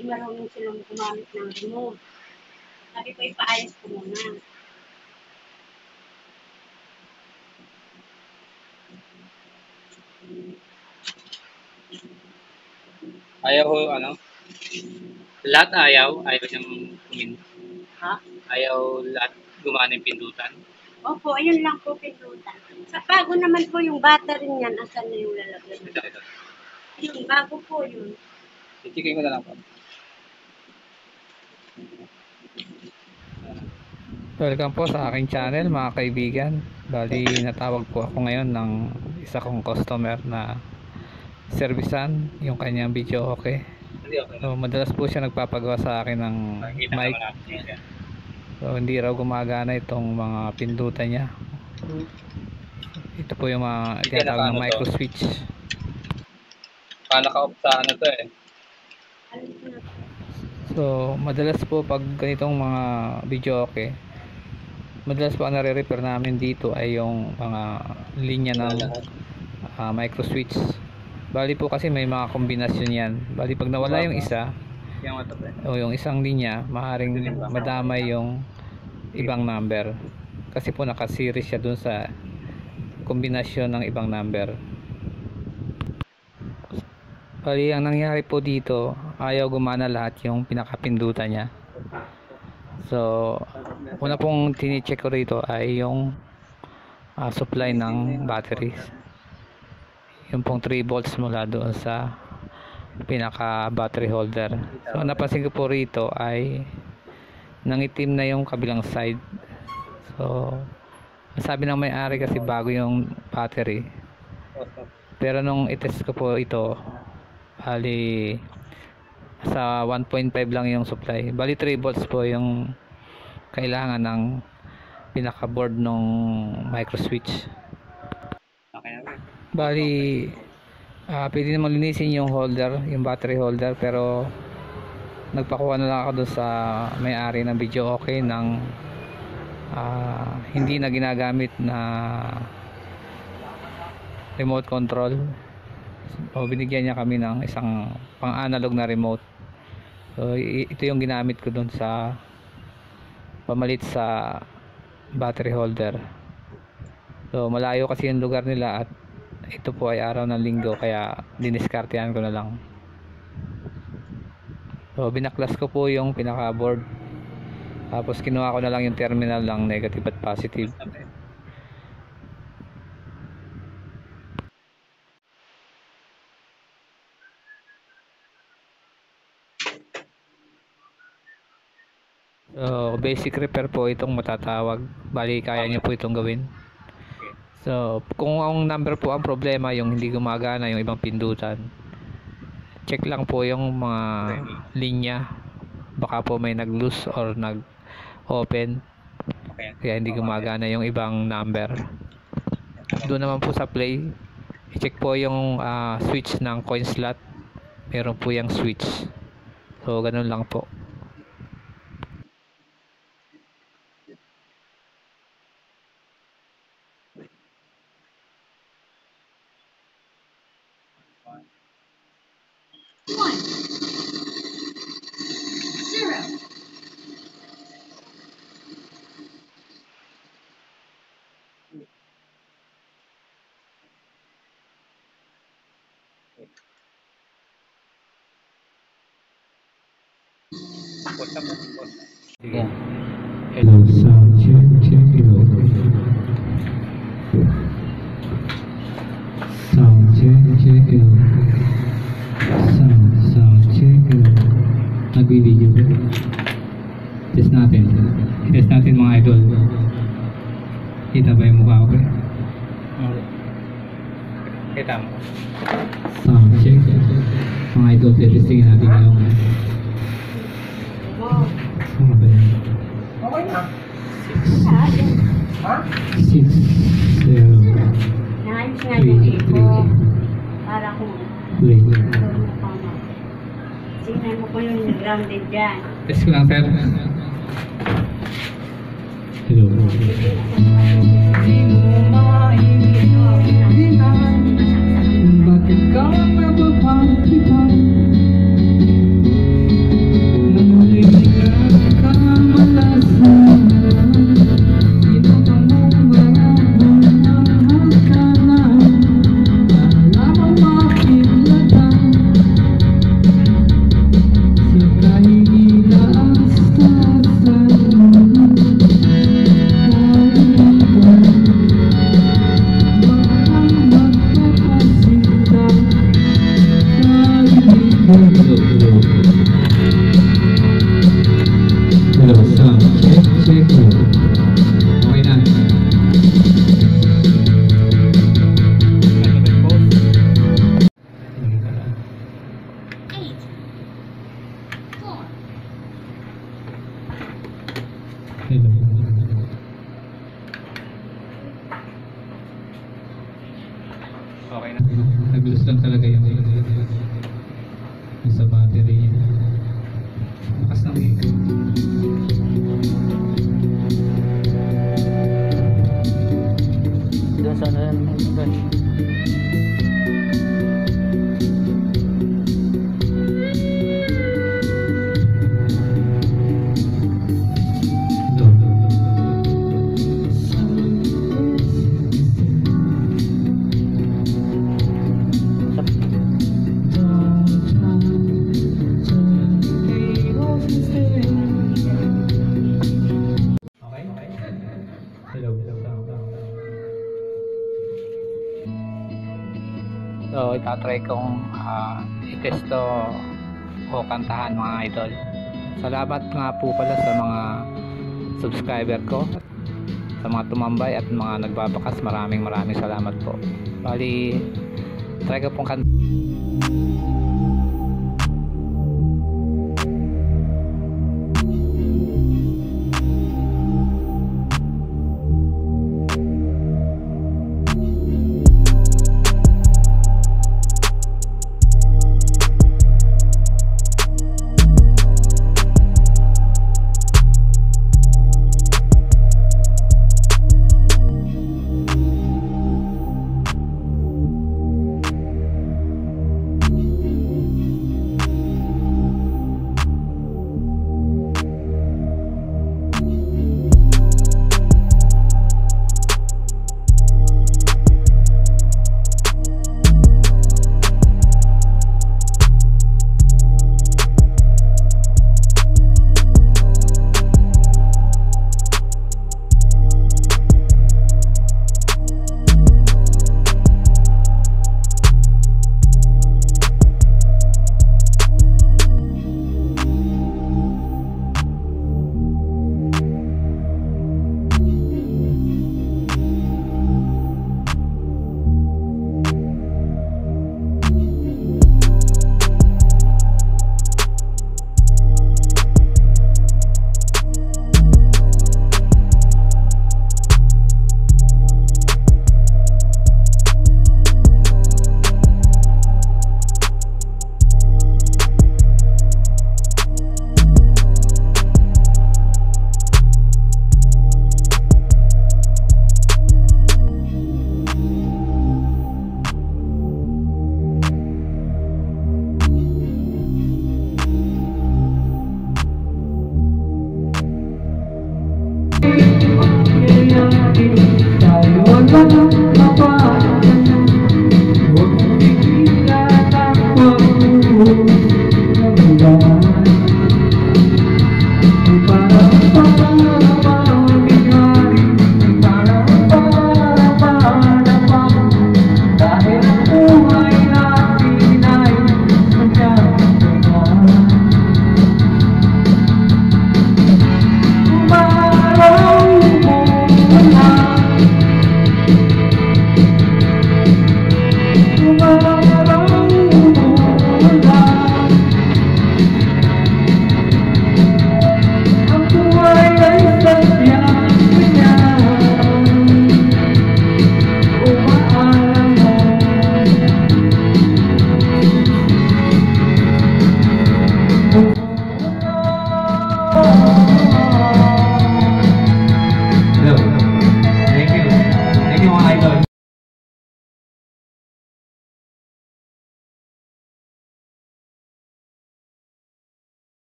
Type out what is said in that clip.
Di marunong silang gumamit ng remote. Sabi ko, ipaayos ko muna. Ayaw ho, ano? Lahat ayaw siyang Ha? ayaw lahat gumana yung pindutan. Opo, ayun lang po pindutan. Sa bago naman po yung battery niyan, asan na yung lalagyan? Ito. Yung bago po yun. Itikin ko na lang po. Welcome po sa aking channel mga kaibigan. Bali natawag po ako ngayon ng isa kong customer na servisan yung kanyang video okay. So madalas po siya nagpapagawa sa akin ng mic. So hindi raw gumagana itong mga pindutan niya. Ito po yung mga tinatawag na micro switch. Naka-off sa ano to eh. So madalas po pag ganitong mga video okay, madalas po ang nare-repair namin dito ay yung mga linya ng micro switch. Bali po kasi may mga kombinasyon yan. Bali pag nawala yung isa o yung isang linya, maaaring madamay yung ibang number kasi po naka-series siya dun sa kombinasyon ng ibang number. Bali ang nangyari po dito, ayaw gumana lahat yung pinakapindutan niya. So una pong tini-check ko rito ay yung supply ng batteries, yung pong 3 volts mula doon sa pinaka battery holder. So napansin ko po rito ay nangitim na yung kabilang side. So sabi ng may-ari kasi bago yung battery, pero nung itest ko po ito, bali sa 1.5 lang yung supply. Bali 3 volts po yung kailangan ng pinaka board ng micro switch. Bali pwede naman linisin yung holder, yung battery holder, pero nagpakuha na lang ako doon sa may-ari ng video okay ng hindi na ginagamit na remote control. O binigyan niya kami ng isang pang analog na remote. So ito yung ginamit ko doon sa pamalit sa battery holder. So malayo kasi yung lugar nila at ito po ay araw ng linggo, kaya diniskartehan ko na lang. So binaklas ko po yung pinaka board, tapos kinuha ko na lang yung terminal ng negative at positive. So basic repair po itong matatawag. Bali kaya niyo po itong gawin. So kung ang number po ang problema, yung hindi gumagana yung ibang pindutan, check lang po yung mga linya, baka po may nag-loose or nag-open kaya hindi gumagana yung ibang number. Doon naman po sa play, i-check po yung switch ng coin slot, meron po yung switch. So ganun lang po. Yeah. Hello, sound check, hello. Sound check, hello. Sound check, hello. Nagbibideo ba? Test natin. Test natin mga idol. Kita ba yung mukha ko? Kita mo. Sound check. Mga idol, testingin natin yung ano ba yan? Okay na. 6, 7, Naayos nga yung ito. Para kung wait. signal mo ko yung grounded dyan. Test ko lang, sir. Hello. Bakit ka nababang kita? Hello, sound. Check, check. Okay na. Hello. Okay na. Nag-lose lang talaga yung sa battery niya. Lakas ng ikot. Doon sa ano yan, branch. So, itatry kong i-test to o kantahan mga idol. Salamat nga po pala sa mga subscriber ko, sa mga tumambay at mga nagbabakas. Maraming salamat po. Bali, try ko pong kanta. Tayo